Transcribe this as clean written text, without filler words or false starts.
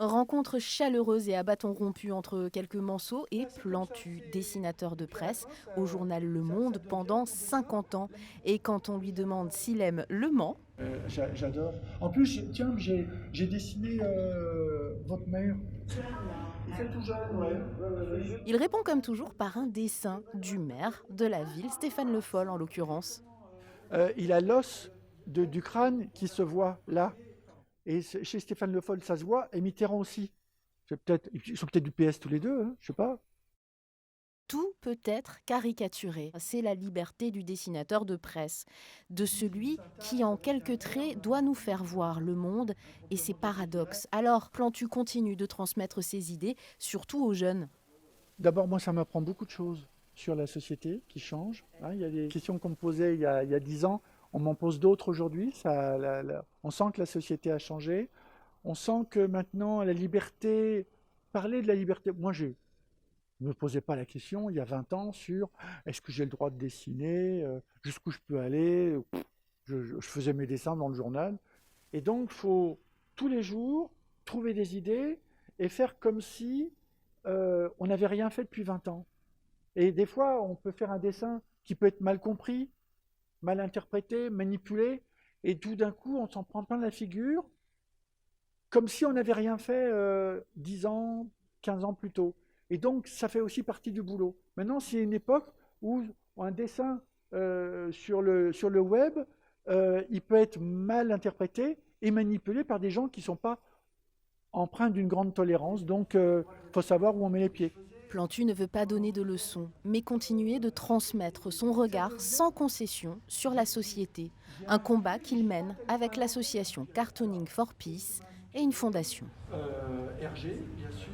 Rencontre chaleureuse et à bâton rompu entre quelques manceaux et Plantu, dessinateur de presse au journal Le Monde pendant 50 ans. Et quand on lui demande s'il aime Le Mans, J'adore. En plus, tiens, j'ai dessiné votre mère. C'est tout jeune, ouais. il répond comme toujours par un dessin du maire de la ville, Stéphane Le Foll en l'occurrence. Il a l'os du crâne qui se voit là. Et chez Stéphane Le Foll, ça se voit, et Mitterrand aussi. Ils sont peut-être du PS tous les deux, hein, je sais pas. Tout peut être caricaturé. C'est la liberté du dessinateur de presse, de celui qui, en quelques traits, doit nous faire voir le monde et ses paradoxes. Alors, Plantu continue de transmettre ses idées, surtout aux jeunes. D'abord, moi, ça m'apprend beaucoup de choses sur la société qui change. Hein, il y a des questions qu'on me posait il y a 10 ans, on m'en pose d'autres aujourd'hui. On sent que la société a changé. On sent que maintenant, la liberté, parler de la liberté, je ne me posais pas la question il y a 20 ans sur est-ce que j'ai le droit de dessiner, jusqu'où je peux aller. Je faisais mes dessins dans le journal. Et donc, il faut tous les jours trouver des idées et faire comme si on n'avait rien fait depuis 20 ans. Et des fois, on peut faire un dessin qui peut être mal compris, mal interprété, manipulé, et tout d'un coup, on s'en prend plein la figure, comme si on n'avait rien fait 10 ans, 15 ans plus tôt. Et donc, ça fait aussi partie du boulot. Maintenant, c'est une époque où un dessin sur le web, il peut être mal interprété et manipulé par des gens qui ne sont pas empreints d'une grande tolérance. Donc, il faut savoir où on met les pieds. Plantu ne veut pas donner de leçons, mais continuer de transmettre son regard sans concession sur la société. Un combat qu'il mène avec l'association Cartooning for Peace et une fondation. RG, bien sûr.